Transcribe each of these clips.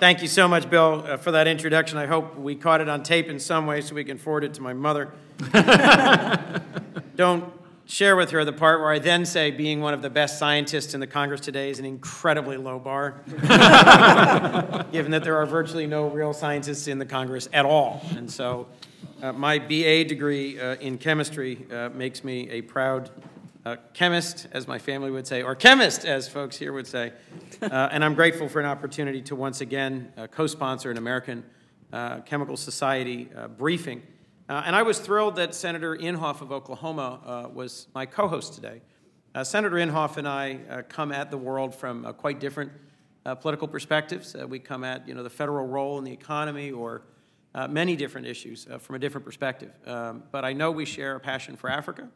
Thank you so much, Bill, for that introduction. I hope we caught it on tape in some way so we can forward it to my mother. Don't share with her the part where I then say being one of the best scientists in the Congress today is an incredibly low bar, given that there are virtually no real scientists in the Congress at all. And so my BA degree in chemistry makes me a proud chemist, as my family would say, or chemist, as folks here would say. And I'm grateful for an opportunity to once again co-sponsor an American Chemical Society briefing. And I was thrilled that Senator Inhofe of Oklahoma was my co-host today. Senator Inhofe and I come at the world from quite different political perspectives. We come at the federal role in the economy or many different issues from a different perspective. But I know we share a passion for Africa,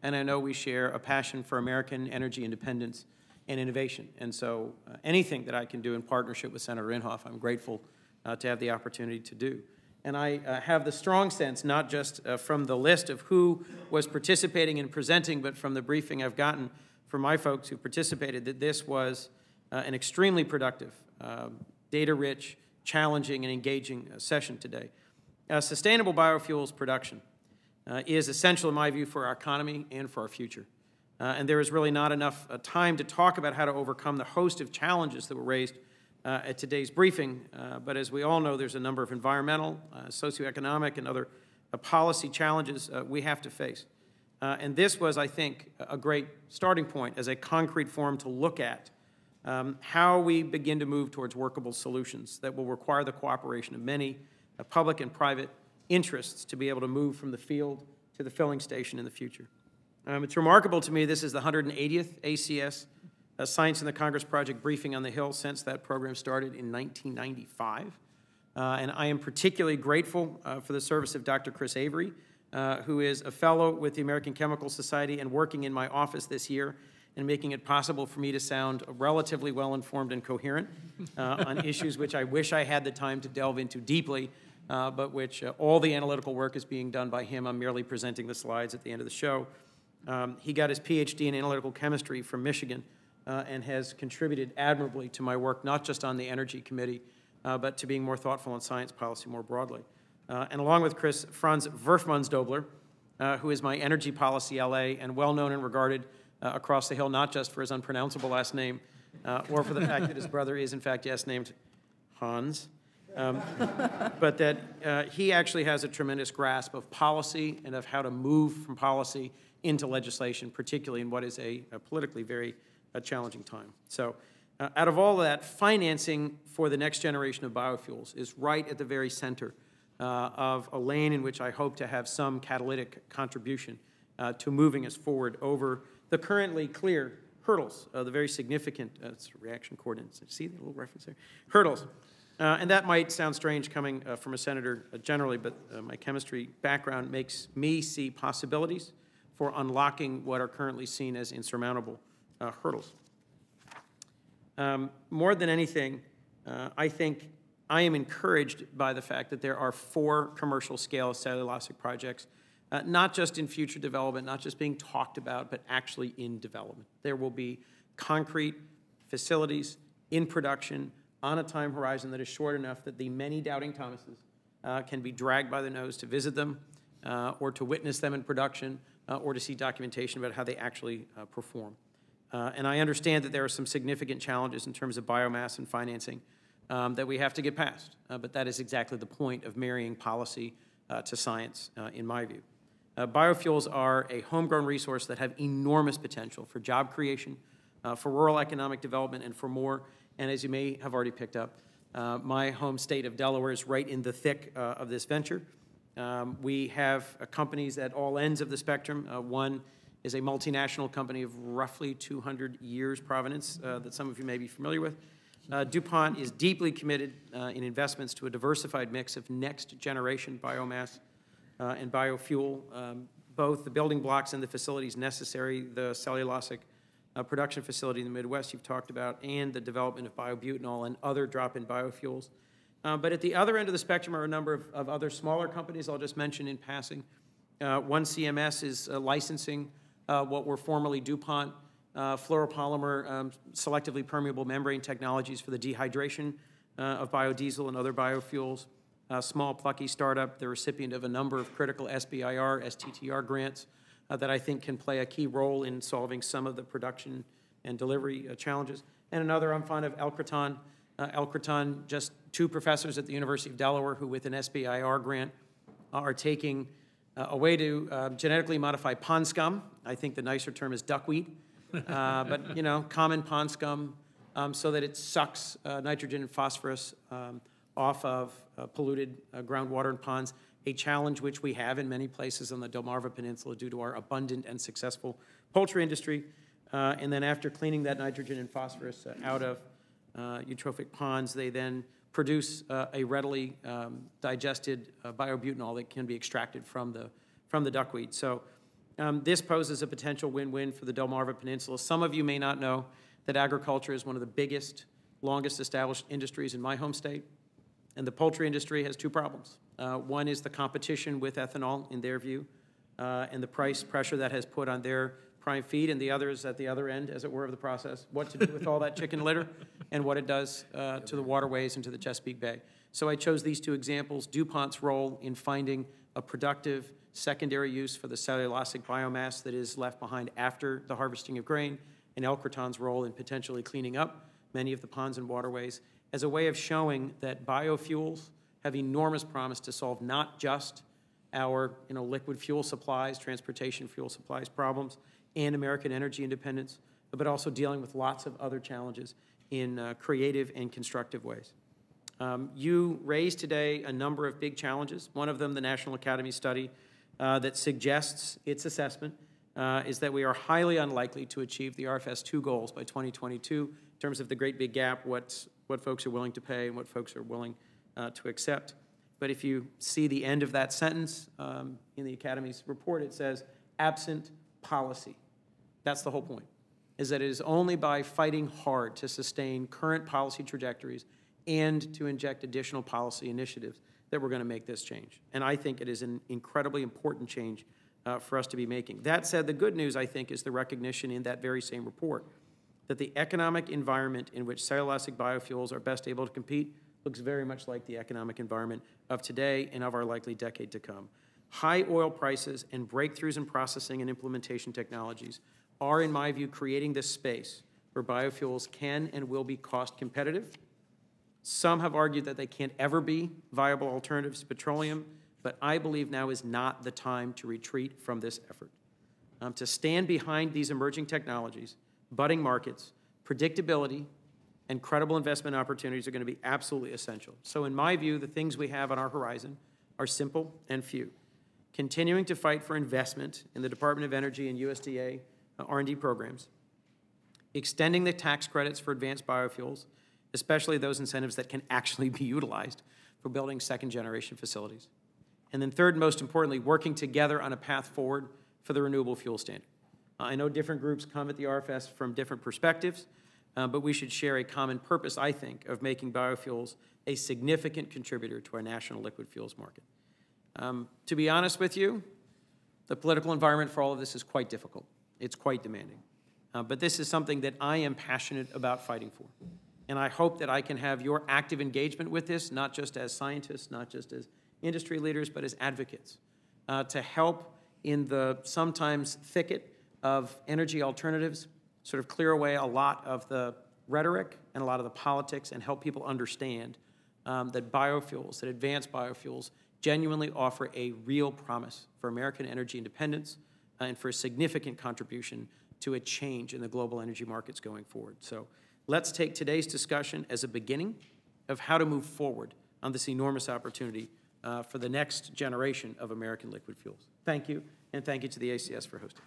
and I know we share a passion for American energy independence and innovation. And so anything that I can do in partnership with Senator Inhofe, I'm grateful to have the opportunity to do. And I have the strong sense, not just from the list of who was participating and presenting, but from the briefing I've gotten from my folks who participated, that this was an extremely productive, data-rich, challenging, and engaging session today. Sustainable biofuels production is essential, in my view, for our economy and for our future. And there is really not enough time to talk about how to overcome the host of challenges that were raised at today's briefing, but as we all know, there's a number of environmental, socioeconomic, and other policy challenges we have to face. And this was, I think, a great starting point as a concrete forum to look at how we begin to move towards workable solutions that will require the cooperation of many public and private interests to be able to move from the field to the filling station in the future. It's remarkable to me this is the 180th ACS Science in the Congress Project briefing on the Hill since that program started in 1995. And I am particularly grateful for the service of Dr. Chris Avery, who is a fellow with the American Chemical Society and working in my office this year and making it possible for me to sound relatively well-informed and coherent on issues which I wish I had the time to delve into deeply, but which all the analytical work is being done by him. I'm merely presenting the slides at the end of the show. He got his PhD in analytical chemistry from Michigan, and has contributed admirably to my work, not just on the Energy Committee, but to being more thoughtful on science policy more broadly. And along with Chris, Franz Werfmannsdobler, who is my energy policy LA and well-known and regarded across the Hill, not just for his unpronounceable last name, or for the fact that his brother is, in fact, yes, named Hans, but that he actually has a tremendous grasp of policy and of how to move from policy into legislation, particularly in what is a politically very challenging time. So out of all of that, financing for the next generation of biofuels is right at the very center of a lane in which I hope to have some catalytic contribution to moving us forward over the currently clear hurdles, the very significant reaction coordinates. See the little reference there? Hurdles. And that might sound strange coming from a senator generally, but my chemistry background makes me see possibilities for unlocking what are currently seen as insurmountable hurdles. More than anything, I think I am encouraged by the fact that there are 4 commercial-scale cellulosic projects, not just in future development, not just being talked about, but actually in development. There will be concrete facilities in production on a time horizon that is short enough that the many doubting Thomases can be dragged by the nose to visit them or to witness them in production or to see documentation about how they actually perform. And I understand that there are some significant challenges in terms of biomass and financing that we have to get past. But that is exactly the point of marrying policy to science, in my view. Biofuels are a homegrown resource that have enormous potential for job creation, for rural economic development, and for more. And as you may have already picked up, my home state of Delaware is right in the thick of this venture. We have companies at all ends of the spectrum. One is a multinational company of roughly 200 years provenance that some of you may be familiar with. DuPont is deeply committed in investments to a diversified mix of next-generation biomass and biofuel, both the building blocks and the facilities necessary, the cellulosic production facility in the Midwest you've talked about, and the development of biobutanol and other drop-in biofuels. But at the other end of the spectrum are a number of other smaller companies I'll just mention in passing. One CMS is licensing what were formerly DuPont fluoropolymer selectively permeable membrane technologies for the dehydration of biodiesel and other biofuels. A small, plucky startup, the recipient of a number of critical SBIR, STTR grants that I think can play a key role in solving some of the production and delivery challenges. And another, I'm fond of Elcraton. Elcraton, just 2 professors at the University of Delaware who, with an SBIR grant, are taking a way to genetically modify pond scum. I think the nicer term is duckweed, but you know, common pond scum, so that it sucks nitrogen and phosphorus off of polluted groundwater and ponds, a challenge which we have in many places on the Delmarva Peninsula due to our abundant and successful poultry industry. And then after cleaning that nitrogen and phosphorus out of eutrophic ponds, they then produce a readily digested biobutanol that can be extracted from the duckweed. So this poses a potential win-win for the Delmarva Peninsula. Some of you may not know that agriculture is one of the biggest, longest established industries in my home state. And the poultry industry has 2 problems. One is the competition with ethanol, in their view, and the price pressure that has put on their prime feed, and the other is at the other end, as it were, of the process, what to do with all that chicken litter and what it does to the waterways and to the Chesapeake Bay. So I chose these 2 examples, DuPont's role in finding a productive secondary use for the cellulosic biomass that is left behind after the harvesting of grain, and Elcraton's role in potentially cleaning up many of the ponds and waterways, as a way of showing that biofuels have enormous promise to solve not just our liquid fuel supplies, transportation fuel supplies problems, and American energy independence, but also dealing with lots of other challenges in creative and constructive ways. You raised today a number of big challenges. One of them, the National Academy study that suggests its assessment is that we are highly unlikely to achieve the RFS 2 goals by 2022 in terms of the great big gap, what folks are willing to pay and what folks are willing to accept. But if you see the end of that sentence in the Academy's report, it says, absent policy. That's the whole point, is that it is only by fighting hard to sustain current policy trajectories and to inject additional policy initiatives that we're going to make this change. And I think it is an incredibly important change for us to be making. That said, the good news, I think, is the recognition in that very same report that the economic environment in which cellulosic biofuels are best able to compete looks very much like the economic environment of today and of our likely decade to come. High oil prices and breakthroughs in processing and implementation technologies are, in my view, creating this space where biofuels can and will be cost competitive. Some have argued that they can't ever be viable alternatives to petroleum, but I believe now is not the time to retreat from this effort. To stand behind these emerging technologies, budding markets, predictability, and credible investment opportunities are going to be absolutely essential. So in my view, the things we have on our horizon are simple and few. Continuing to fight for investment in the Department of Energy and USDA R&D programs, extending the tax credits for advanced biofuels, especially those incentives that can actually be utilized for building second-generation facilities. And then third, most importantly, working together on a path forward for the renewable fuel standard. I know different groups come at the RFS from different perspectives, but we should share a common purpose, I think, of making biofuels a significant contributor to our national liquid fuels market. To be honest with you, the political environment for all of this is quite difficult. It's quite demanding. But this is something that I am passionate about fighting for. And I hope that I can have your active engagement with this, not just as scientists, not just as industry leaders, but as advocates, to help in the sometimes thicket of energy alternatives, sort of clear away a lot of the rhetoric and a lot of the politics and help people understand that biofuels, that advanced biofuels, genuinely offer a real promise for American energy independence and for a significant contribution to a change in the global energy markets going forward. So let's take today's discussion as a beginning of how to move forward on this enormous opportunity for the next generation of American liquid fuels. Thank you, and thank you to the ACS for hosting.